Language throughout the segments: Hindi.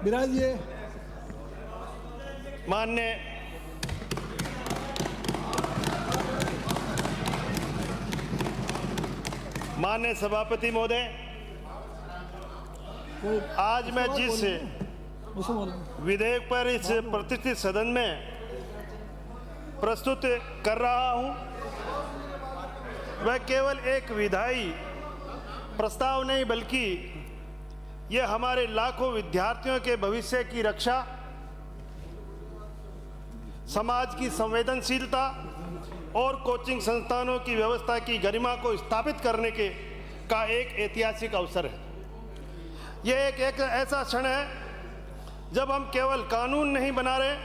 बिराजिए। माननीय सभापति महोदय, आज मैं जिस विधेयक पर इस प्रतिष्ठित सदन में प्रस्तुत कर रहा हूं, वह केवल एक विधायी प्रस्ताव नहीं बल्कि यह हमारे लाखों विद्यार्थियों के भविष्य की रक्षा, समाज की संवेदनशीलता और कोचिंग संस्थानों की व्यवस्था की गरिमा को स्थापित करने का एक ऐतिहासिक अवसर है। यह एक ऐसा क्षण है जब हम केवल कानून नहीं बना रहे,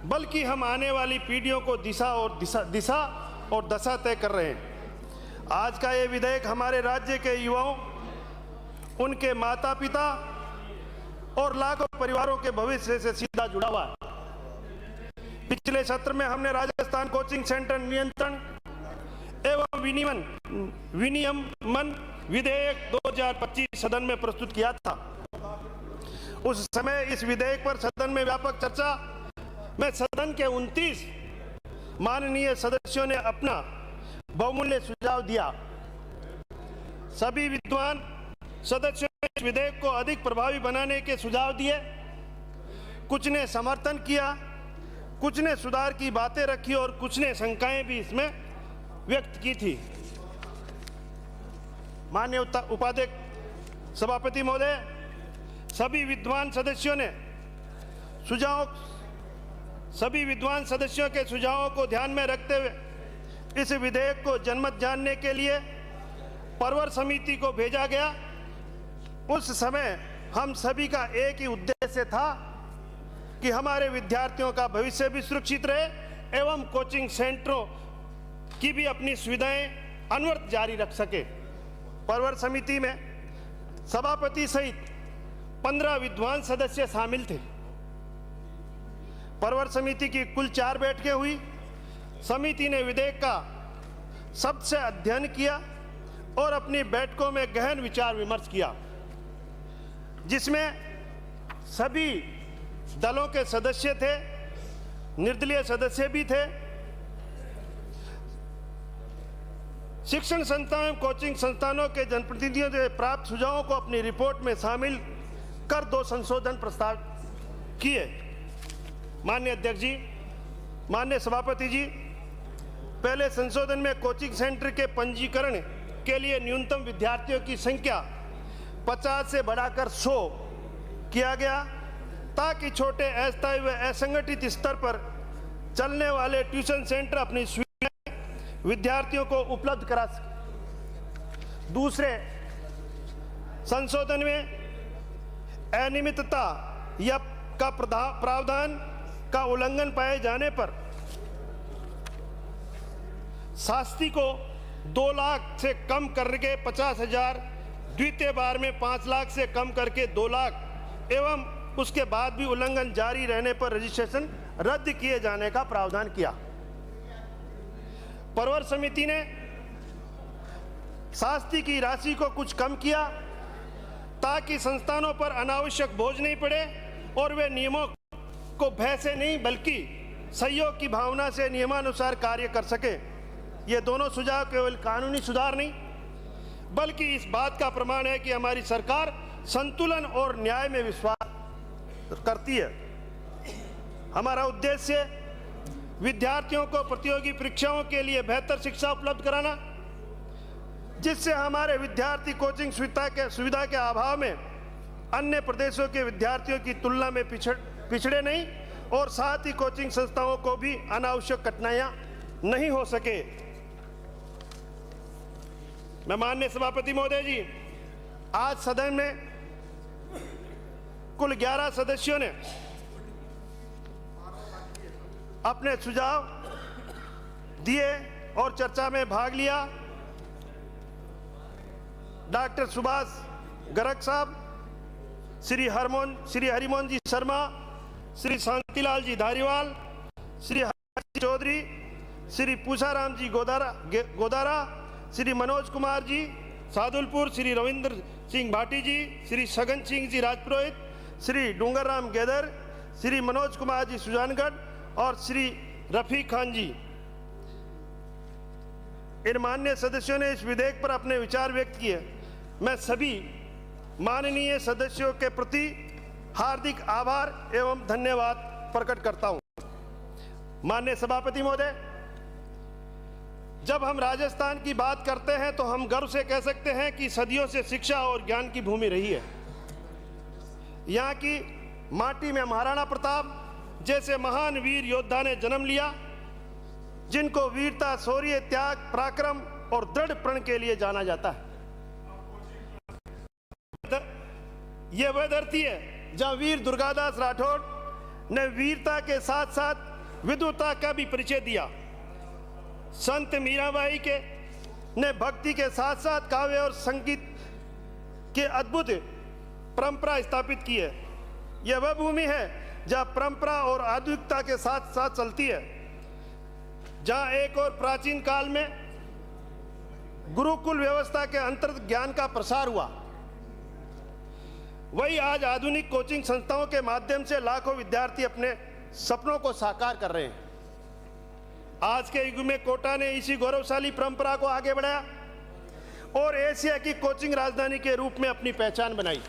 बल्कि हम आने वाली पीढ़ियों को दिशा और दशा तय कर रहे हैं। आज का ये विधेयक हमारे राज्य के युवाओं, उनके माता पिता और लाखों परिवारों के भविष्य से सीधा जुड़ा हुआ है। पिछले सत्र में हमने राजस्थान कोचिंग सेंटर नियंत्रण एवं विनियमन विधेयक 2025 सदन में प्रस्तुत किया था। उस समय इस विधेयक पर सदन में व्यापक चर्चा में सदन के 29 माननीय सदस्यों ने अपना बहुमूल्य सुझाव दिया। सभी विद्वान सदस्यों ने इस विधेयक को अधिक प्रभावी बनाने के सुझाव दिए। कुछ ने समर्थन किया, कुछ ने सुधार की बातें रखी और कुछ ने शंकाएं भी इसमें व्यक्त की थी। माननीय उपाध्यक्ष सभापति महोदय, सभी विद्वान सदस्यों के सुझावों को ध्यान में रखते हुए इस विधेयक को जनमत जानने के लिए परवर समिति को भेजा गया। उस समय हम सभी का एक ही उद्देश्य था कि हमारे विद्यार्थियों का भविष्य भी सुरक्षित रहे एवं कोचिंग सेंटरों की भी अपनी सुविधाएं अनवरत जारी रख सके। परवर समिति में सभापति सहित 15 विद्वान सदस्य शामिल थे। परवर समिति की कुल 4 बैठकें हुई। समिति ने विधेयक का सबसे अध्ययन किया और अपनी बैठकों में गहन विचार विमर्श किया, जिसमें सभी दलों के सदस्य थे, निर्दलीय सदस्य भी थे। शिक्षण संस्थानों एवं कोचिंग संस्थानों के जनप्रतिनिधियों से प्राप्त सुझावों को अपनी रिपोर्ट में शामिल कर 2 संशोधन प्रस्ताव किए। माननीय अध्यक्ष जी, माननीय सभापति जी, पहले संशोधन में कोचिंग सेंटर के पंजीकरण के लिए न्यूनतम विद्यार्थियों की संख्या 50 से बढ़ाकर 100 किया गया, ताकि छोटे अस्थायी व असंगठित स्तर पर चलने वाले ट्यूशन सेंटर अपनी सुविधाएं विद्यार्थियों को उपलब्ध करा सके। दूसरे संशोधन में अनियमितता या का प्रावधान का उल्लंघन पाए जाने पर शास्ति को 2 लाख से कम करके 50,000, द्वितीय बार में 5 लाख से कम करके 2 लाख एवं उसके बाद भी उल्लंघन जारी रहने पर रजिस्ट्रेशन रद्द किए जाने का प्रावधान किया। परवर समिति ने शास्ति की राशि को कुछ कम किया ताकि संस्थानों पर अनावश्यक बोझ नहीं पड़े और वे नियमों को भय से नहीं बल्कि सहयोग की भावना से नियमानुसार कार्य कर सके। ये दोनों सुझाव केवल कानूनी सुधार नहीं बल्कि इस बात का प्रमाण है कि हमारी सरकार संतुलन और न्याय में विश्वास करती है। हमारा उद्देश्य विद्यार्थियों को प्रतियोगी परीक्षाओं के लिए बेहतर शिक्षा उपलब्ध कराना, जिससे हमारे विद्यार्थी कोचिंग सुविधा के अभाव में अन्य प्रदेशों के विद्यार्थियों की तुलना में पिछड़े नहीं और साथ ही कोचिंग संस्थाओं को भी अनावश्यक कठिनाइयां नहीं हो सके। मैं माननीय सभापति महोदय जी, आज सदन में कुल 11 सदस्यों ने अपने सुझाव दिए और चर्चा में भाग लिया। डॉक्टर सुभाष गर्ग साहब, श्री हरिमोहन जी शर्मा, श्री शांतिलाल जी धारीवाल, श्री हरि चौधरी, श्री पूषाराम जी गोदारा, श्री मनोज कुमार जी सादुलपुर, श्री रविंद्र सिंह भाटी जी, श्री सगन सिंह जी राजपुरोहित, श्री डूंगरराम गेदर, श्री मनोज कुमार जी सुजानगढ़ और श्री रफीक खान जी। इन माननीय सदस्यों ने इस विधेयक पर अपने विचार व्यक्त किए। मैं सभी माननीय सदस्यों के प्रति हार्दिक आभार एवं धन्यवाद प्रकट करता हूं। माननीय सभापति महोदय, जब हम राजस्थान की बात करते हैं तो हम गर्व से कह सकते हैं कि सदियों से शिक्षा और ज्ञान की भूमि रही है। यहाँ की माटी में महाराणा प्रताप जैसे महान वीर योद्धा ने जन्म लिया, जिनको वीरता, शौर्य, त्याग, पराक्रम और दृढ़ प्रण के लिए जाना जाता है। यह वह धरती है जहां वीर दुर्गादास राठौड़ ने वीरता के साथ साथ विद्वता का भी परिचय दिया। संत मीराबाई के ने भक्ति के साथ साथ काव्य और संगीत के अद्भुत परंपरा स्थापित की है। यह वह भूमि है जहां परंपरा और आधुनिकता के साथ साथ चलती है, जहां एक और प्राचीन काल में गुरुकुल व्यवस्था के अंतर्गत ज्ञान का प्रसार हुआ, वही आज आधुनिक कोचिंग संस्थाओं के माध्यम से लाखों विद्यार्थी अपने सपनों को साकार कर रहे हैं। आज के युग में कोटा ने इसी गौरवशाली परंपरा को आगे बढ़ाया और एशिया की कोचिंग राजधानी के रूप में अपनी पहचान बनाई।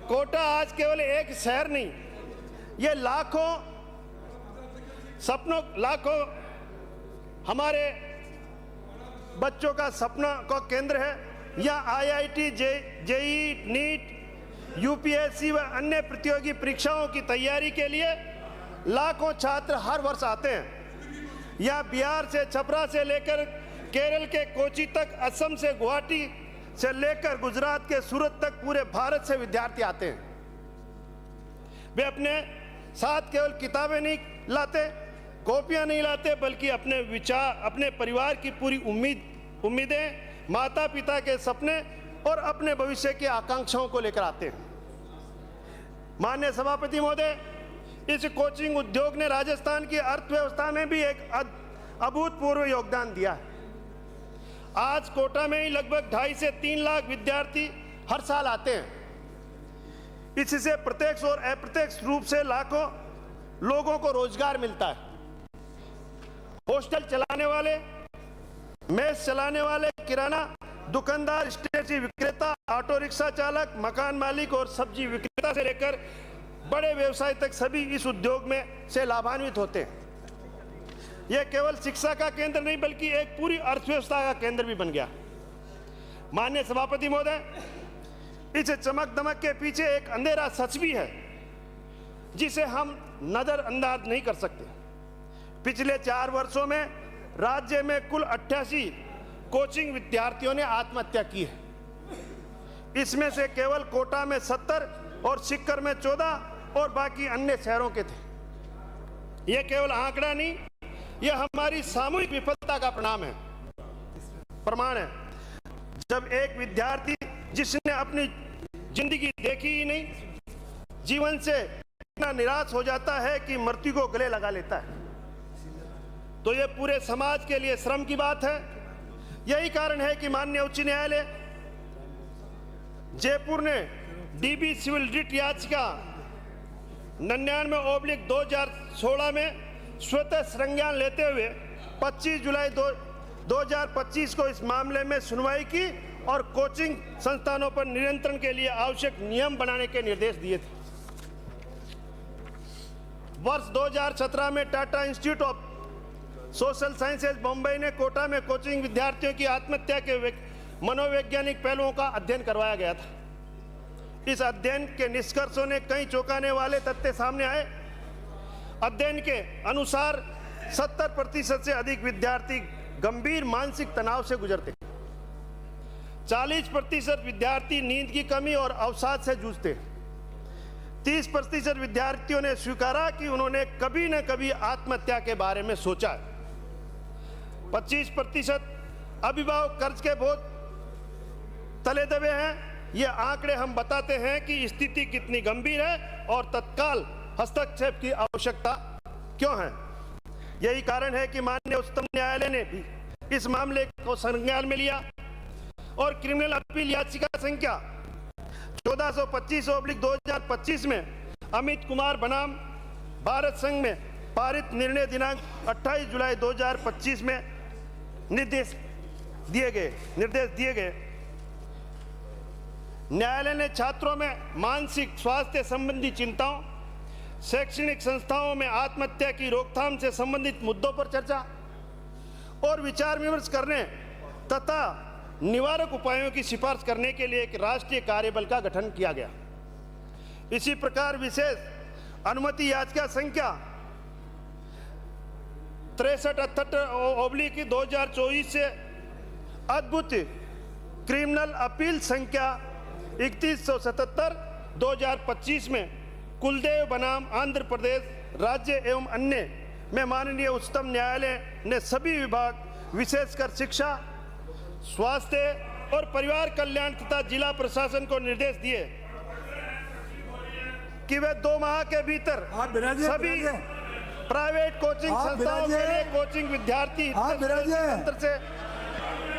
कोटा आज केवल एक शहर नहीं, ये लाखों सपनों, लाखों हमारे बच्चों का सपना का केंद्र है। यहाँ IIT, JEE, नीट, UPSC व अन्य प्रतियोगी परीक्षाओं की तैयारी के लिए लाखों छात्र हर वर्ष आते हैं। यहाँ बिहार से, छपरा से लेकर केरल के कोची तक, असम से गुवाहाटी से लेकर गुजरात के सूरत तक पूरे भारत से विद्यार्थी आते हैं। वे अपने साथ केवल किताबें नहीं लाते, कॉपियां नहीं लाते, बल्कि अपने विचार, अपने परिवार की पूरी उम्मीदें, माता पिता के सपने और अपने भविष्य की आकांक्षाओं को लेकर आते हैं। माननीय सभापति महोदय, इस कोचिंग उद्योग ने राजस्थान की अर्थव्यवस्था में भी एक अभूतपूर्व योगदान दिया है। आज कोटा में ही लगभग 2.5 से 3 लाख विद्यार्थी हर साल आते हैं। इससे प्रत्यक्ष और अप्रत्यक्ष रूप से लाखों लोगों को रोजगार मिलता है। हॉस्टल चलाने वाले, मेस चलाने वाले, किराना दुकानदार, स्टेशनरी विक्रेता, ऑटो रिक्शा चालक, मकान मालिक और सब्जी विक्रेता से लेकर बड़े व्यवसाय तक सभी इस उद्योग में से लाभान्वित होते हैं। यह केवल शिक्षा का केंद्र नहीं बल्कि एक पूरी अर्थव्यवस्था का केंद्र भी बन गया। माननीय सभापति महोदय, इस चमक दमक के पीछे एक अंधेरा सच भी है जिसे हम नजरअंदाज नहीं कर सकते। पिछले 4 वर्षों में राज्य में कुल 88 कोचिंग विद्यार्थियों ने आत्महत्या की है। इसमें से केवल कोटा में 70 और सीकर में 14 और बाकी अन्य शहरों के थे। यह केवल आंकड़ा नहीं, यह हमारी सामूहिक विफलता का प्रमाण है। जब एक विद्यार्थी जिसने अपनी जिंदगी देखी ही नहीं, जीवन से इतना निराश हो जाता है कि मृत्यु को गले लगा लेता है, तो यह पूरे समाज के लिए श्रम की बात है। यही कारण है कि माननीय उच्च न्यायालय जयपुर ने DB सिविल रिट याचिका 99/2016 में स्वतः संज्ञान लेते हुए 25 जुलाई 2025 को इस मामले में सुनवाई की और कोचिंग संस्थानों पर नियंत्रण के लिए आवश्यक नियम बनाने के निर्देश दिए थे। वर्ष 2017 में Tata institute of social sciences Bombay ने कोटा में कोचिंग विद्यार्थियों की आत्महत्या के मनोवैज्ञानिक पहलुओं का अध्ययन करवाया गया था। इस अध्ययन के निष्कर्षों ने कई चौंकाने वाले तथ्य सामने आए। अध्ययन के अनुसार 70% से अधिक विद्यार्थी गंभीर मानसिक तनाव से गुजरते, 40% विद्यार्थी नींद की कमी और अवसाद से जूझते, 30% विद्यार्थियों ने स्वीकारा कि उन्होंने कभी न कभी आत्महत्या के बारे में सोचा है, 25% अभिभावक कर्ज के बोझ तले दबे हैं। ये आंकड़े हम बताते हैं कि स्थिति कितनी गंभीर है और तत्काल हस्तक्षेप की आवश्यकता क्यों है। यही कारण है कि माननीय उच्चतम न्यायालय ने भी इस मामले को संज्ञान में लिया और क्रिमिनल अपील याचिका संख्या 1425/2025 में अमित कुमार बनाम भारत संघ में पारित निर्णय दिनांक 28 जुलाई 2025 में निर्देश दिए गए। न्यायालय ने छात्रों में मानसिक स्वास्थ्य संबंधी चिंताओं, शैक्षणिक संस्थाओं में आत्महत्या की रोकथाम से संबंधित मुद्दों पर चर्चा और विचार विमर्श करने तथा निवारक उपायों की सिफारिश करने के लिए एक राष्ट्रीय कार्यबल का गठन किया गया। इसी प्रकार विशेष अनुमति याचिका संख्या 63/2024 से अद्भुत क्रिमिनल अपील संख्या 3177/2025 में कुलदेव बनाम आंध्र प्रदेश राज्य एवं अन्य में माननीय उच्चतम न्यायालय ने सभी विभाग विशेषकर शिक्षा, स्वास्थ्य और परिवार कल्याण तथा जिला प्रशासन को निर्देश दिए कि वे 2 माह के भीतर सभी प्राइवेट कोचिंग संस्थाओं के लिए कोचिंग विद्यार्थी तंत्र से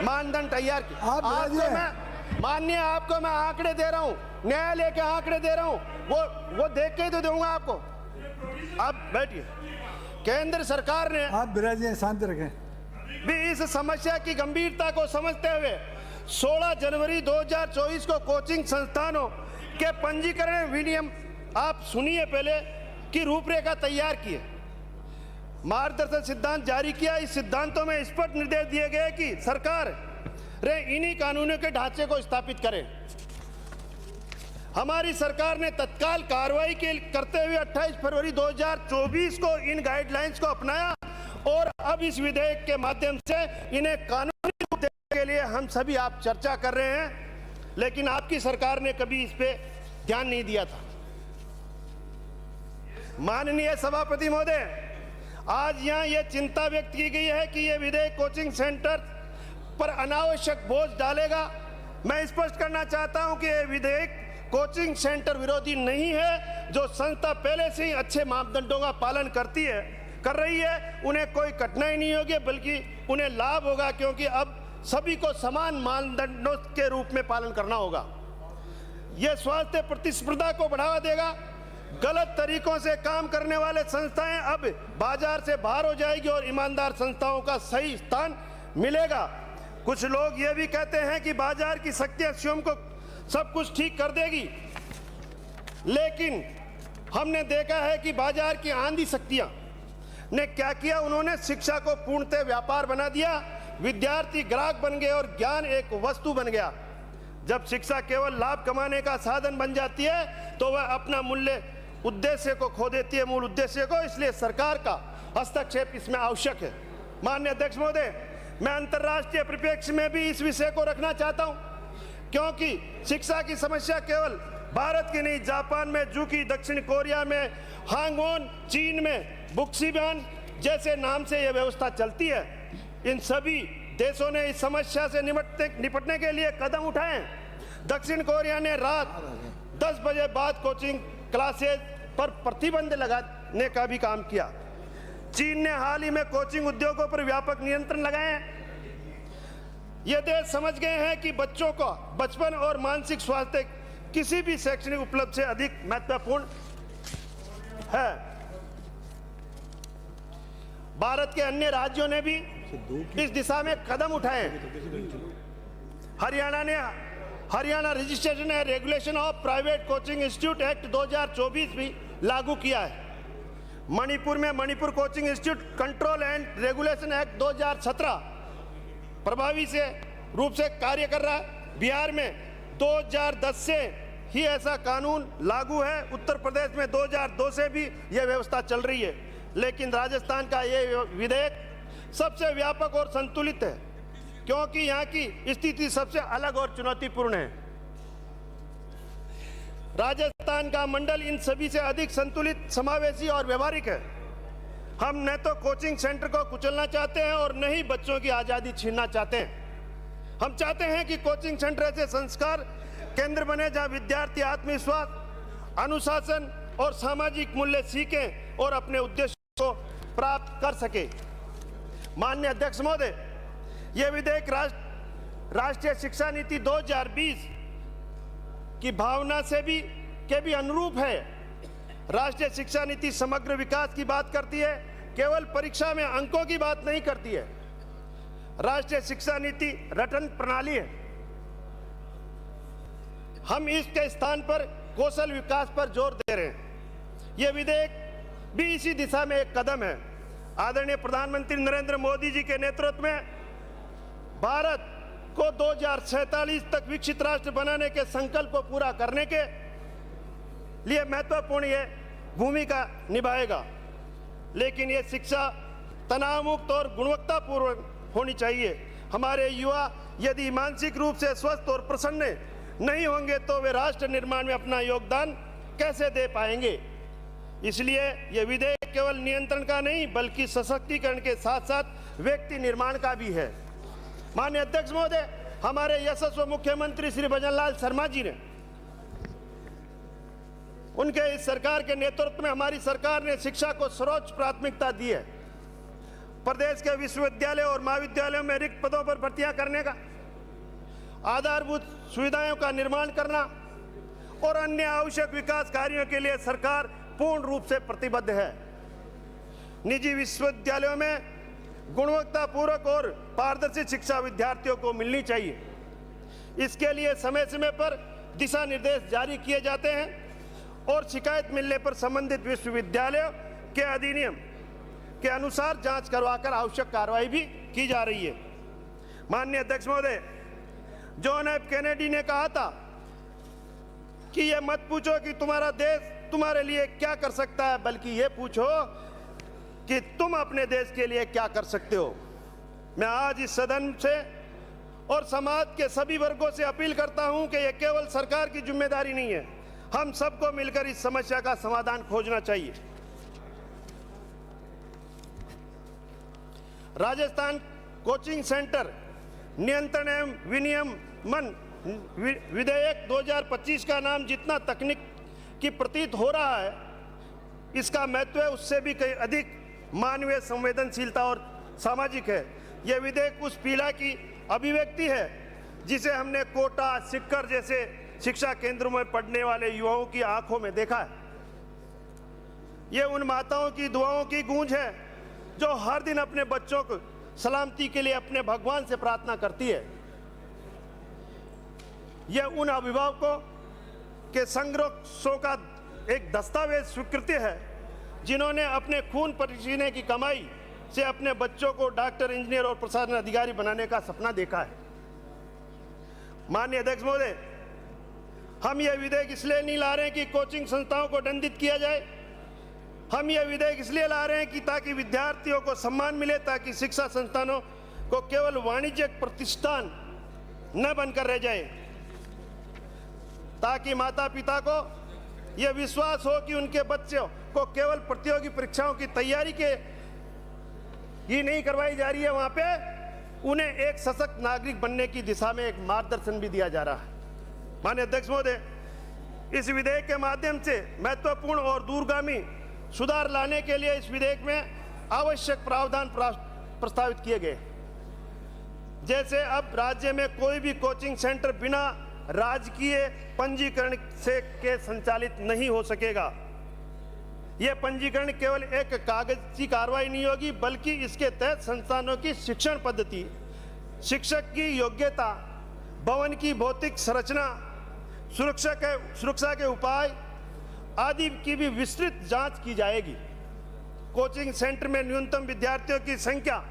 मानदंड तैयार किए। माननीय आपको मैं आंकड़े दे रहा हूँ, न्यायालय के आंकड़े दे रहा हूँ, वो देख के ही तो दूंगा आपको। आप बैठिए। केंद्र सरकार ने आप बिराजे शांत रखें भी इस समस्या की गंभीरता को समझते हुए 16 जनवरी 2024 को कोचिंग संस्थानों के पंजीकरण विनियम, आप सुनिए पहले, की रूपरेखा तैयार किए, मार्गदर्शक सिद्धांत जारी किया। इस सिद्धांतों में स्पष्ट निर्देश दिए गए कि सरकार इन्हीं कानूनों के ढांचे को स्थापित करें। हमारी सरकार ने तत्काल कार्रवाई करते हुए 28 फरवरी 2024 को इन गाइडलाइंस को अपनाया और अब इस विधेयक के माध्यम से इन्हें कानूनी रूप देने के लिए हम सभी आप चर्चा कर रहे हैं, लेकिन आपकी सरकार ने कभी इस पे ध्यान नहीं दिया था। माननीय सभापति महोदय, आज यहाँ ये चिंता व्यक्त की गई है कि ये विधेयक कोचिंग सेंटर पर अनावश्यक बोझ डालेगा। मैं स्पष्ट करना चाहता हूं कि ये विधेयक कोचिंग सेंटर विरोधी नहीं है। जो संस्था पहले से ही अच्छे मापदंडों का पालन कर रही है, उन्हें कोई कठिनाई नहीं होगी, बल्कि उन्हें लाभ होगा, क्योंकि अब सभी को समान मानदंडों के रूप में पालन करना होगा। यह स्वास्थ्य प्रतिस्पर्धा को बढ़ावा देगा। गलत तरीकों से काम करने वाले संस्थाएं अब बाजार से बाहर हो जाएगी और ईमानदार संस्थाओं का सही स्थान मिलेगा। कुछ लोग ये भी कहते हैं कि बाजार की शक्तियां स्वयं को सब कुछ ठीक कर देगी, लेकिन हमने देखा है कि बाजार की आंधी शक्तियां ने क्या किया। उन्होंने शिक्षा को पूर्णतः व्यापार बना दिया, विद्यार्थी ग्राहक बन गए और ज्ञान एक वस्तु बन गया। जब शिक्षा केवल लाभ कमाने का साधन बन जाती है तो वह अपना मूल्य उद्देश्य को खो देती है, मूल उद्देश्य को। इसलिए सरकार का हस्तक्षेप इसमें आवश्यक है। माननीय अध्यक्ष महोदय, मैं अंतर्राष्ट्रीय परिप्रेक्ष्य में भी इस विषय को रखना चाहता हूं, क्योंकि शिक्षा की समस्या केवल भारत की नहीं, जापान में जूकी, दक्षिण कोरिया में हांगवॉन, चीन में बुक्सिबान जैसे नाम से यह व्यवस्था चलती है। इन सभी देशों ने इस समस्या से निपटने के लिए कदम उठाए। दक्षिण कोरिया ने रात 10 बजे बाद कोचिंग क्लासेज पर प्रतिबंध लगाने का भी काम किया। चीन ने हाल ही में कोचिंग उद्योगों पर व्यापक नियंत्रण लगाए हैं। ये देश समझ गए हैं कि बच्चों को बचपन और मानसिक स्वास्थ्य किसी भी शैक्षणिक उपलब्धि से अधिक महत्वपूर्ण है। भारत के अन्य राज्यों ने भी इस दिशा में कदम उठाए। Haryana registration and regulation of private coaching institute act 2024 भी लागू किया है। मणिपुर में Manipur coaching institute control and regulation act 2017 प्रभावी से रूप से कार्य कर रहा है। बिहार में 2010 से ही ऐसा कानून लागू है। उत्तर प्रदेश में 2002 से भी यह व्यवस्था चल रही है, लेकिन राजस्थान का यह विधेयक सबसे व्यापक और संतुलित है, क्योंकि यहाँ की स्थिति सबसे अलग और चुनौतीपूर्ण है। राजस्थान का मंडल इन सभी से अधिक संतुलित, समावेशी और व्यवहारिक है। हम न तो कोचिंग सेंटर को कुचलना चाहते हैं और न ही बच्चों की आज़ादी छीनना चाहते हैं। हम चाहते हैं कि कोचिंग सेंटर ऐसे संस्कार केंद्र बने जहां विद्यार्थी आत्मविश्वास, अनुशासन और सामाजिक मूल्य सीखें और अपने उद्देश्य को प्राप्त कर सके। माननीय अध्यक्ष महोदय, यह विधेयक राष्ट्रीय शिक्षा नीति 2020 की भावना से भी अनुरूप है। राष्ट्रीय शिक्षा नीति समग्र विकास की बात करती है, केवल परीक्षा में अंकों की बात नहीं करती है। राष्ट्रीय शिक्षा नीति रटन प्रणाली है। हम इसके स्थान पर कौशल विकास पर जोर दे रहे हैं। यह विधेयक भी इसी दिशा में एक कदम है। आदरणीय प्रधानमंत्री नरेंद्र मोदी जी के नेतृत्व में भारत को 2047 तक विकसित राष्ट्र बनाने के संकल्प को पूरा करने के लिए महत्वपूर्ण ये भूमिका निभाएगा। लेकिन ये शिक्षा तनाव मुक्त और गुणवत्तापूर्ण होनी चाहिए। हमारे युवा यदि मानसिक रूप से स्वस्थ और प्रसन्न नहीं होंगे तो वे राष्ट्र निर्माण में अपना योगदान कैसे दे पाएंगे। इसलिए यह विधेयक केवल नियंत्रण का नहीं बल्कि सशक्तिकरण के साथ साथ व्यक्ति निर्माण का भी है। माननीय अध्यक्ष महोदय, हमारे यशस्वी मुख्यमंत्री श्री भजनलाल शर्मा जी ने उनके इस सरकार के नेतृत्व में हमारी सरकार ने शिक्षा को सर्वोच्च प्राथमिकता दी है। प्रदेश के विश्वविद्यालय और महाविद्यालयों में रिक्त पदों पर भर्तियां करने का, आधारभूत सुविधाओं का निर्माण करना और अन्य आवश्यक विकास कार्यों के लिए सरकार पूर्ण रूप से प्रतिबद्ध है। निजी विश्वविद्यालयों में गुणवत्तापूर्वक और पारदर्शी शिक्षा विद्यार्थियों को मिलनी चाहिए। इसके लिए समय समय पर दिशा निर्देश जारी किए जाते हैं और शिकायत मिलने पर संबंधित विश्वविद्यालयों के अधिनियम के अनुसार जांच करवाकर आवश्यक कार्रवाई भी की जा रही है। माननीय अध्यक्ष महोदय, जॉन एफ कैनेडी ने कहा था कि ये मत पूछो कि तुम्हारा देश तुम्हारे लिए क्या कर सकता है, बल्कि ये पूछो कि तुम अपने देश के लिए क्या कर सकते हो। मैं आज इस सदन से और समाज के सभी वर्गों से अपील करता हूं कि यह केवल सरकार की जिम्मेदारी नहीं है, हम सबको मिलकर इस समस्या का समाधान खोजना चाहिए। राजस्थान कोचिंग सेंटर नियंत्रण एवं विनियमन विधेयक 2025 का नाम जितना तकनीक की प्रतीत हो रहा है, इसका महत्व उससे भी कहीं अधिक मानवीय संवेदनशीलता और सामाजिक है। यह विधेयक उस पीड़ा की अभिव्यक्ति है जिसे हमने कोटा, सिक्कर जैसे शिक्षा केंद्रों में पढ़ने वाले युवाओं की आंखों में देखा है। यह उन माताओं की दुआओं की गूंज है जो हर दिन अपने बच्चों को सलामती के लिए अपने भगवान से प्रार्थना करती है। यह उन अभिभावकों के संघर्षों का एक दस्तावेज स्वीकृति है जिन्होंने अपने खून पसीने की कमाई से अपने बच्चों को डॉक्टर, इंजीनियर और प्रशासन अधिकारी बनाने का सपना देखा है। माननीय अध्यक्ष महोदय, हम यह विधेयक इसलिए नहीं ला रहे हैं कि कोचिंग संस्थाओं को दंडित किया जाए। हम यह विधेयक इसलिए ला रहे हैं कि ताकि विद्यार्थियों को सम्मान मिले, ताकि शिक्षा संस्थानों को केवल वाणिज्यिक प्रतिष्ठान न बनकर रह जाए, ताकि माता पिता को यह विश्वास हो कि उनके बच्चों को केवल प्रतियोगी परीक्षाओं की तैयारी के ही नहीं करवाई जा रही है, वहां पे उन्हें एक सशक्त नागरिक बनने की दिशा में एक मार्गदर्शन भी दिया जा रहा है। माननीय अध्यक्ष महोदय, इस विधेयक के माध्यम से महत्वपूर्ण और दूरगामी सुधार लाने के लिए इस विधेयक में आवश्यक प्रावधान प्रस्तावित किए गए। जैसे अब राज्य में कोई भी कोचिंग सेंटर बिना राजकीय पंजीकरण से के संचालित नहीं हो सकेगा। यह पंजीकरण केवल एक कागजी कार्रवाई नहीं होगी, बल्कि इसके तहत संस्थानों की शिक्षण पद्धति, शिक्षक की योग्यता, भवन की भौतिक संरचना, सुरक्षा के उपाय आदि की भी विस्तृत जांच की जाएगी। कोचिंग सेंटर में न्यूनतम विद्यार्थियों की संख्या,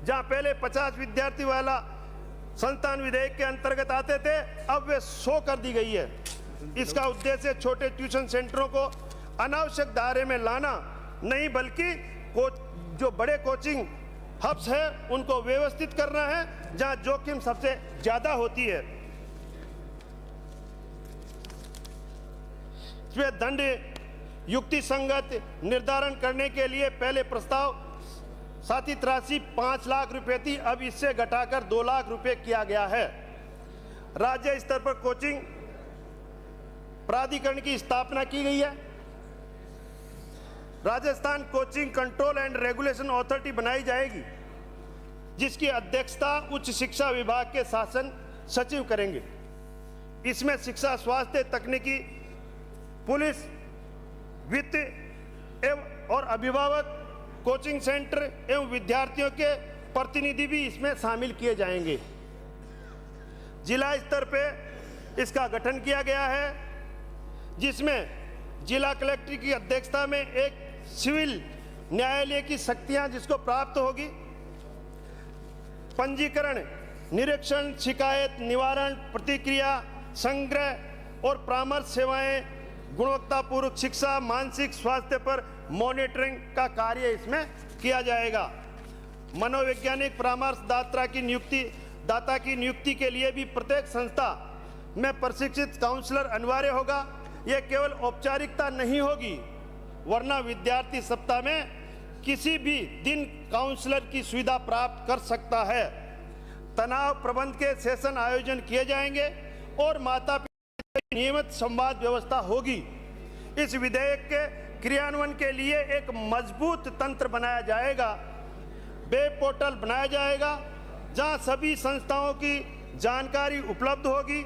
जहां पहले 50 विद्यार्थी वाला संस्थान विधेयक के अंतर्गत आते थे, अब वे 100 कर दी गई है। इसका उद्देश्य छोटे ट्यूशन सेंटरों को अनावश्यक दायरे में लाना नहीं, बल्कि जो बड़े कोचिंग हब्स है उनको व्यवस्थित करना है जहां जोखिम सबसे ज्यादा होती है। इसमें दंड युक्ति संगत निर्धारण करने के लिए पहले प्रस्ताव साथित राशि 5 लाख रुपए थी, अब इससे घटाकर 2 लाख रुपए किया गया है। राज्य स्तर पर कोचिंग प्राधिकरण की स्थापना की गई है। Rajasthan coaching control and regulation authority बनाई जाएगी, जिसकी अध्यक्षता उच्च शिक्षा विभाग के शासन सचिव करेंगे। इसमें शिक्षा, स्वास्थ्य, तकनीकी, पुलिस, वित्त एवं और अभिभावक, कोचिंग सेंटर एवं विद्यार्थियों के प्रतिनिधि भी इसमें शामिल किए जाएंगे। जिला स्तर पे इसका गठन किया गया है, जिसमें जिला कलेक्टर की अध्यक्षता में एक सिविल न्यायालय की शक्तियां जिसको प्राप्त होगी। पंजीकरण, निरीक्षण, शिकायत निवारण, प्रतिक्रिया संग्रह और परामर्श सेवाएं, गुणवत्तापूर्वक शिक्षा, मानसिक स्वास्थ्य पर मॉनिटरिंग का कार्य इसमें किया जाएगा। मनोवैज्ञानिक परामर्शदाता की नियुक्ति के लिए भी प्रत्येक संस्था में प्रशिक्षित काउंसलर अनिवार्य होगा। यह केवल औपचारिकता नहीं होगी, वरना विद्यार्थी सप्ताह में किसी भी दिन काउंसलर की सुविधा प्राप्त कर सकता है। तनाव प्रबंध के सेशन आयोजन किए जाएंगे और माता पिता की नियमित संवाद व्यवस्था होगी। इस विधेयक के क्रियान्वयन के लिए एक मजबूत तंत्र बनाया जाएगा। वेब पोर्टल बनाया जाएगा जहां सभी संस्थाओं की जानकारी उपलब्ध होगी।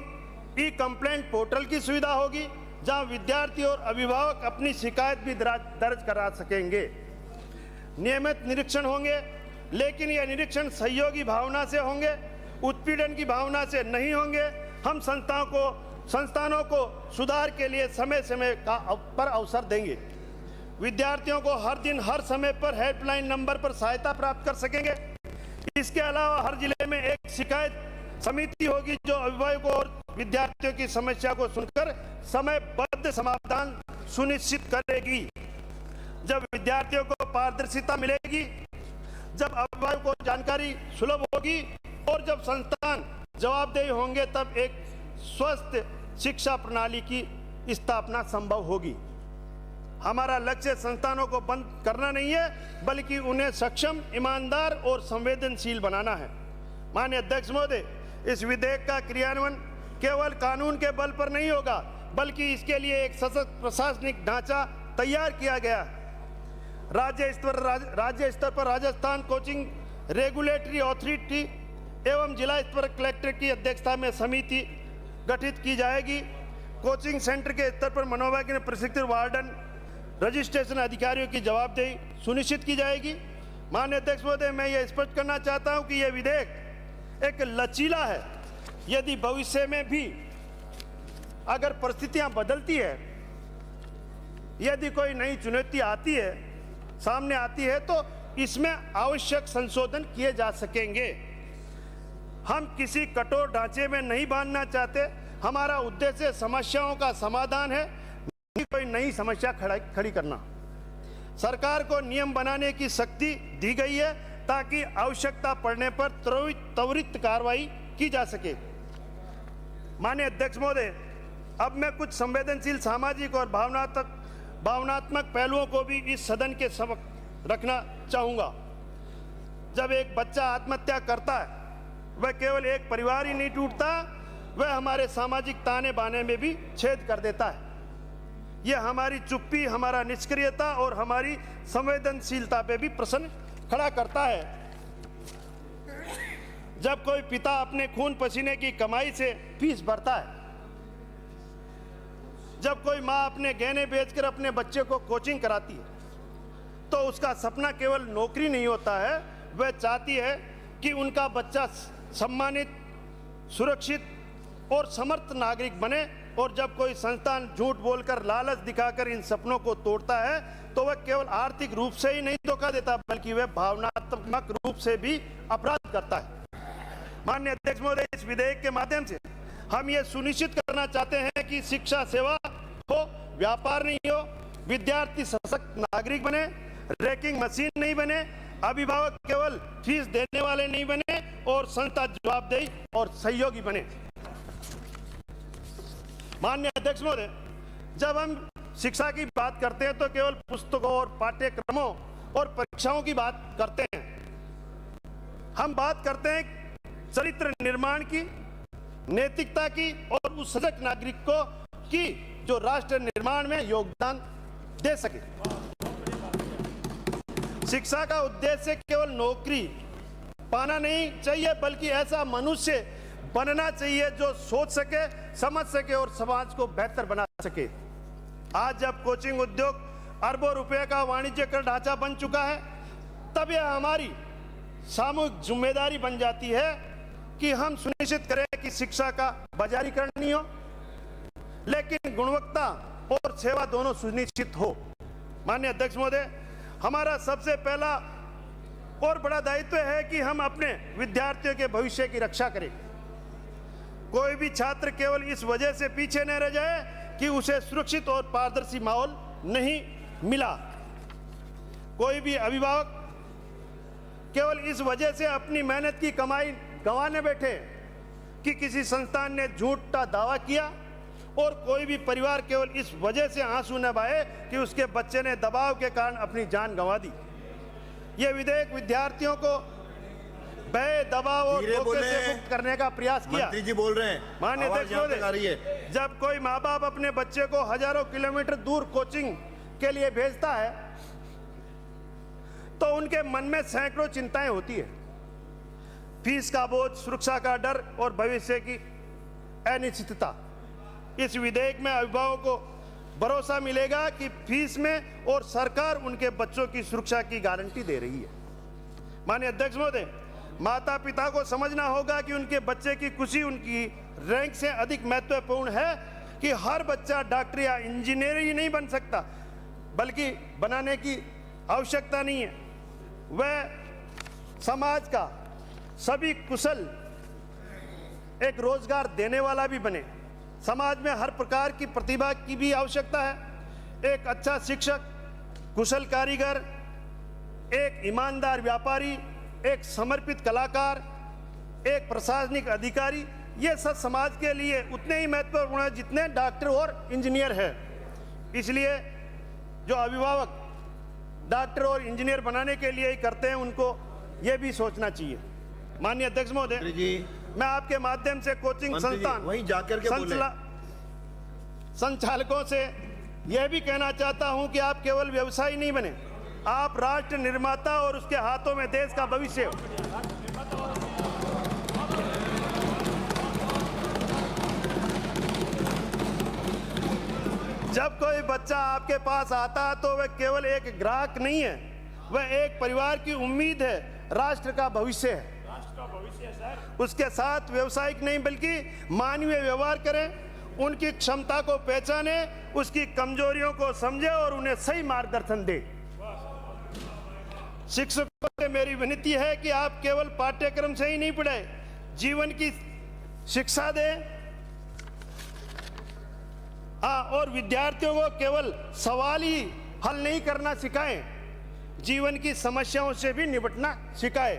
ई कंप्लेंट पोर्टल की सुविधा होगी जहां विद्यार्थी और अभिभावक अपनी शिकायत भी दर्ज करा सकेंगे। नियमित निरीक्षण होंगे, लेकिन यह निरीक्षण सहयोगी भावना से होंगे, उत्पीड़न की भावना से नहीं होंगे। हम संस्थानों को सुधार के लिए समय समय पर अवसर देंगे। विद्यार्थियों को हर दिन हर समय पर हेल्पलाइन नंबर पर सहायता प्राप्त कर सकेंगे। इसके अलावा हर जिले में एक शिकायत समिति होगी जो अभिभावकों और विद्यार्थियों की समस्या को सुनकर समयबद्ध समाधान सुनिश्चित करेगी। जब विद्यार्थियों को पारदर्शिता मिलेगी, जब अभिभावकों को जानकारी सुलभ होगी और जब संस्थान जवाबदेही होंगे, तब एक स्वस्थ शिक्षा प्रणाली की स्थापना संभव होगी। हमारा लक्ष्य संस्थानों को बंद करना नहीं है, बल्कि उन्हें सक्षम, ईमानदार और संवेदनशील बनाना है। माननीय अध्यक्ष महोदय, इस विधेयक का क्रियान्वयन केवल कानून के बल पर नहीं होगा, बल्कि इसके लिए एक सशक्त प्रशासनिक ढांचा तैयार किया गया। राज्य स्तर पर राजस्थान कोचिंग रेगुलेटरी अथॉरिटी एवं जिला स्तर पर कलेक्टर की अध्यक्षता में समिति गठित की जाएगी। कोचिंग सेंटर के स्तर पर मनोवैज्ञानिक प्रशिक्षित वार्डन, रजिस्ट्रेशन अधिकारियों की जवाबदेही सुनिश्चित की जाएगी। माननीय अध्यक्ष महोदय, मैं यह स्पष्ट करना चाहता हूं कि यह विधेयक एक लचीला है। यदि भविष्य में भी अगर परिस्थितियां बदलती है, यदि कोई नई चुनौती आती है, सामने आती है, तो इसमें आवश्यक संशोधन किए जा सकेंगे। हम किसी कठोर ढांचे में नहीं बांधना चाहते। हमारा उद्देश्य समस्याओं का समाधान है, नहीं कोई नई समस्या खड़ी करना। सरकार को नियम बनाने की शक्ति दी गई है ताकि आवश्यकता पड़ने पर त्वरित कार्रवाई की जा सके। माननीय अध्यक्ष महोदय, अब मैं कुछ संवेदनशील, सामाजिक और भावनात्मक पहलुओं को भी इस सदन के समक्ष रखना चाहूँगा। जब एक बच्चा आत्महत्या करता है, वह केवल एक परिवार ही नहीं टूटता, वह हमारे सामाजिक ताने बाने में भी छेद कर देता है। यह हमारी चुप्पी, हमारा निष्क्रियता और हमारी संवेदनशीलता पे भी प्रश्न खड़ा करता है। जब कोई पिता अपने खून पसीने की कमाई से फीस भरता है, जब कोई माँ अपने गहने बेचकर अपने बच्चे को कोचिंग कराती है, तो उसका सपना केवल नौकरी नहीं होता है, वह चाहती है कि उनका बच्चा सम्मानित, सुरक्षित और समर्थ नागरिक बने। और जब कोई संस्थान झूठ बोलकर, लालच दिखाकर इन सपनों को तोड़ता है, तो वह केवल आर्थिक रूप से ही नहीं धोखा देता, बल्कि वह भावनात्मक रूप से भी अपराध करता है। माननीय अध्यक्ष महोदय, इस विधेयक के माध्यम से हम ये सुनिश्चित करना चाहते हैं कि शिक्षा सेवा हो, व्यापार नहीं हो, विद्यार्थी सशक्त नागरिक बने, रैंकिंग मशीन नहीं बने, अभिभावक केवल फीस देने वाले नहीं बने और संस्था जवाबदेही और सहयोगी बने। माननीय अध्यक्ष महोदय, जब हम शिक्षा की बात करते हैं तो केवल पुस्तकों और पाठ्यक्रमों और परीक्षाओं की बात करते हैं। हम बात करते हैं चरित्र निर्माण की, नैतिकता की और उस सजग नागरिक को की जो राष्ट्र निर्माण में योगदान दे सके। शिक्षा का उद्देश्य केवल नौकरी पाना नहीं चाहिए, बल्कि ऐसा मनुष्य बनना चाहिए जो सोच सके, समझ सके और समाज को बेहतर बना सके। आज जब कोचिंग उद्योग अरबों रुपए का वाणिज्यिक ढांचा बन चुका है, तब यह हमारी सामूहिक जिम्मेदारी बन जाती है कि हम सुनिश्चित करें कि शिक्षा का बाजारीकरण नहीं हो, लेकिन गुणवत्ता और सेवा दोनों सुनिश्चित हो। माननीय अध्यक्ष महोदय, हमारा सबसे पहला और बड़ा दायित्व है कि हम अपने विद्यार्थियों के भविष्य की रक्षा करें। कोई भी छात्र केवल इस वजह से पीछे न रह जाए कि उसे सुरक्षित और पारदर्शी माहौल नहीं मिला। कोई भी अभिभावक केवल इस वजह से अपनी मेहनत की कमाई गंवाने बैठे कि किसी संस्थान ने झूठा दावा किया, और कोई भी परिवार केवल इस वजह से आंसू न बहाए कि उसके बच्चे ने दबाव के कारण अपनी जान गंवा दी। यह विधेयक विद्यार्थियों को भय, दबाव और धोखे से मुक्त करने का प्रयास किया। मंत्री जी बोल रहे हैं, माननीय अध्यक्ष महोदय, जब कोई माँ बाप अपने बच्चे को हजारों किलोमीटर दूर कोचिंग के लिए भेजता है तो उनके मन में सैकड़ों चिंताएं होती है। फीस का बोझ, सुरक्षा का डर और भविष्य की अनिश्चितता। इस विधेयक में अभिभावकों को भरोसा मिलेगा कि फीस में और सरकार उनके बच्चों की सुरक्षा की गारंटी दे रही है। माननीय अध्यक्ष महोदय, माता पिता को समझना होगा कि उनके बच्चे की खुशी उनकी रैंक से अधिक महत्वपूर्ण है कि हर बच्चा डॉक्टर या इंजीनियर ही नहीं बन सकता, बल्कि बनाने की आवश्यकता नहीं है, वह समाज का सभी कुशल एक रोजगार देने वाला भी बने। समाज में हर प्रकार की प्रतिभा की भी आवश्यकता है। एक अच्छा शिक्षक, कुशल कारीगर, एक ईमानदार व्यापारी, एक समर्पित कलाकार, एक प्रशासनिक अधिकारी, ये सब समाज के लिए उतने ही महत्वपूर्ण है जितने डॉक्टर और इंजीनियर है। इसलिए जो अभिभावक डॉक्टर और इंजीनियर बनाने के लिए ही करते हैं, उनको ये भी सोचना चाहिए। माननीय अध्यक्ष महोदय, मैं आपके माध्यम से कोचिंग संस्थान वहीं जाकर के संचालकों से यह भी कहना चाहता हूं कि आप केवल व्यवसायी नहीं बने, आप राष्ट्र निर्माता और उसके हाथों में देश का भविष्य हो। जब कोई बच्चा आपके पास आता है तो वह केवल एक ग्राहक नहीं है, वह एक परिवार की उम्मीद है, राष्ट्र का भविष्य है। उसके साथ व्यवसायिक नहीं बल्कि मानवीय व्यवहार करें, उनकी क्षमता को पहचाने, उसकी कमजोरियों को समझे और उन्हें सही मार्गदर्शन दे। शिक्षकों से मेरी विनती है कि आप केवल पाठ्यक्रम से ही नहीं पढ़ाएं, जीवन की शिक्षा दें। और विद्यार्थियों को केवल सवाल ही हल नहीं करना सिखाएं, जीवन की समस्याओं से भी निपटना सिखाएं।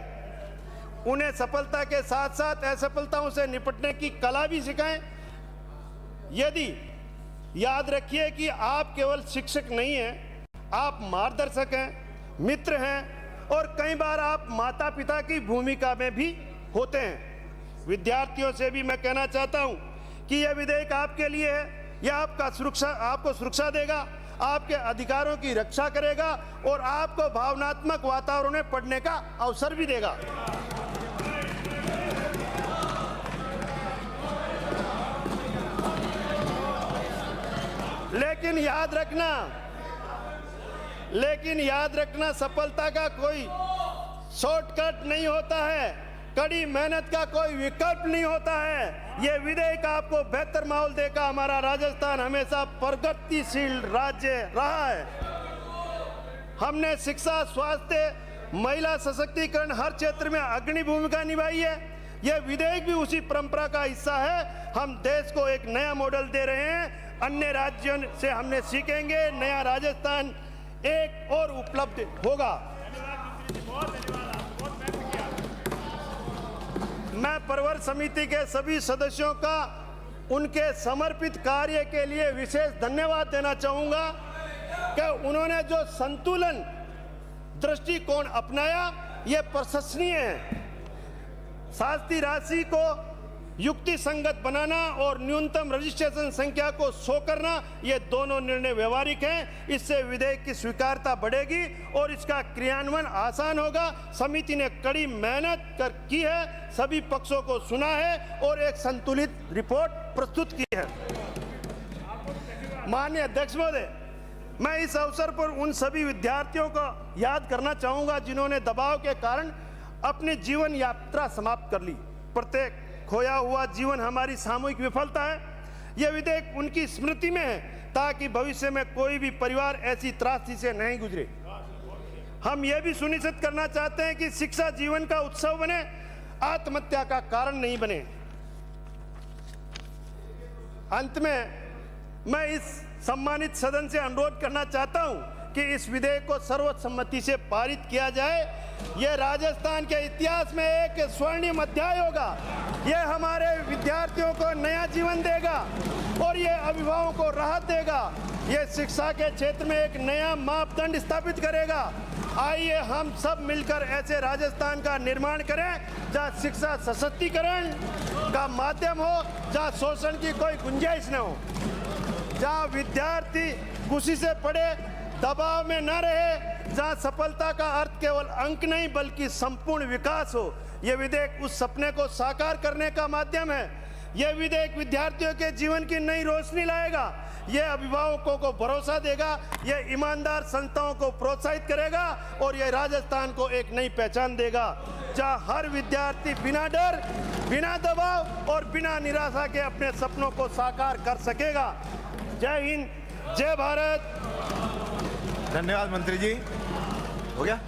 उन्हें सफलता के साथ साथ असफलताओं से निपटने की कला भी सिखाएं। यदि याद रखिए कि आप केवल शिक्षक नहीं हैं, आप मार्गदर्शक हैं, मित्र हैं और कई बार आप माता पिता की भूमिका में भी होते हैं। विद्यार्थियों से भी मैं कहना चाहता हूं कि यह विधेयक आपके लिए है, यह आपको सुरक्षा देगा, आपके अधिकारों की रक्षा करेगा और आपको भावनात्मक वातावरण में पढ़ने का अवसर भी देगा। लेकिन याद रखना सफलता का कोई शॉर्टकट नहीं होता है, कड़ी मेहनत का कोई विकल्प नहीं होता है। यह विधेयक आपको बेहतर माहौल देगा। हमारा राजस्थान हमेशा प्रगतिशील राज्य रहा है। हमने शिक्षा, स्वास्थ्य, महिला सशक्तिकरण हर क्षेत्र में अग्रणी भूमिका निभाई है। यह विधेयक भी उसी परंपरा का हिस्सा है। हम देश को एक नया मॉडल दे रहे हैं, अन्य राज्यों से हमने सीखेंगे, नया राजस्थान एक और उपलब्ध होगा। मैं प्रवर समिति के सभी सदस्यों का उनके समर्पित कार्य के लिए विशेष धन्यवाद देना चाहूंगा कि उन्होंने जो संतुलन दृष्टिकोण अपनाया, यह प्रशंसनीय है। शास्त्री राशि को युक्ति संगत बनाना और न्यूनतम रजिस्ट्रेशन संख्या को 100 करना, ये दोनों निर्णय व्यवहारिक हैं। इससे विधेयक की स्वीकार्यता बढ़ेगी और इसका क्रियान्वयन आसान होगा। समिति ने कड़ी मेहनत की है, सभी पक्षों को सुना है और एक संतुलित रिपोर्ट प्रस्तुत की है। माननीय अध्यक्ष महोदय, मैं इस अवसर पर उन सभी विद्यार्थियों को याद करना चाहूंगा जिन्होंने दबाव के कारण अपनी जीवन यात्रा समाप्त कर ली। प्रत्येक खोया हुआ जीवन हमारी सामूहिक विफलता है। यह विधेयक उनकी स्मृति में है ताकि भविष्य में कोई भी परिवार ऐसी त्रासदी से नहीं गुजरे। हम यह भी सुनिश्चित करना चाहते हैं कि शिक्षा जीवन का उत्सव बने, आत्महत्या का कारण नहीं बने। अंत में मैं इस सम्मानित सदन से अनुरोध करना चाहता हूं कि इस विधेयक को सर्वसम्मति से पारित किया जाए। यह राजस्थान के इतिहास में एक स्वर्णिम अध्याय होगा। यह हमारे विद्यार्थियों को नया जीवन देगा और यह अभिभावकों को राहत देगा। यह शिक्षा के क्षेत्र में एक नया मापदंड स्थापित करेगा। आइए हम सब मिलकर ऐसे राजस्थान का निर्माण करें जहां शिक्षा सशक्तिकरण का माध्यम हो, जहां शोषण की कोई गुंजाइश न हो, जहां विद्यार्थी खुशी से पढ़े, दबाव में न रहे, जहां सफलता का अर्थ केवल अंक नहीं बल्कि संपूर्ण विकास हो। यह विधेयक उस सपने को साकार करने का माध्यम है। यह विधेयक विद्यार्थियों के जीवन की नई रोशनी लाएगा। यह अभिभावकों को भरोसा देगा, यह ईमानदार संस्थाओं को प्रोत्साहित करेगा और यह राजस्थान को एक नई पहचान देगा जहां हर विद्यार्थी बिना डर, बिना दबाव और बिना निराशा के अपने सपनों को साकार कर सकेगा। जय हिंद, जय भारत। धन्यवाद मंत्री जी। हो गया।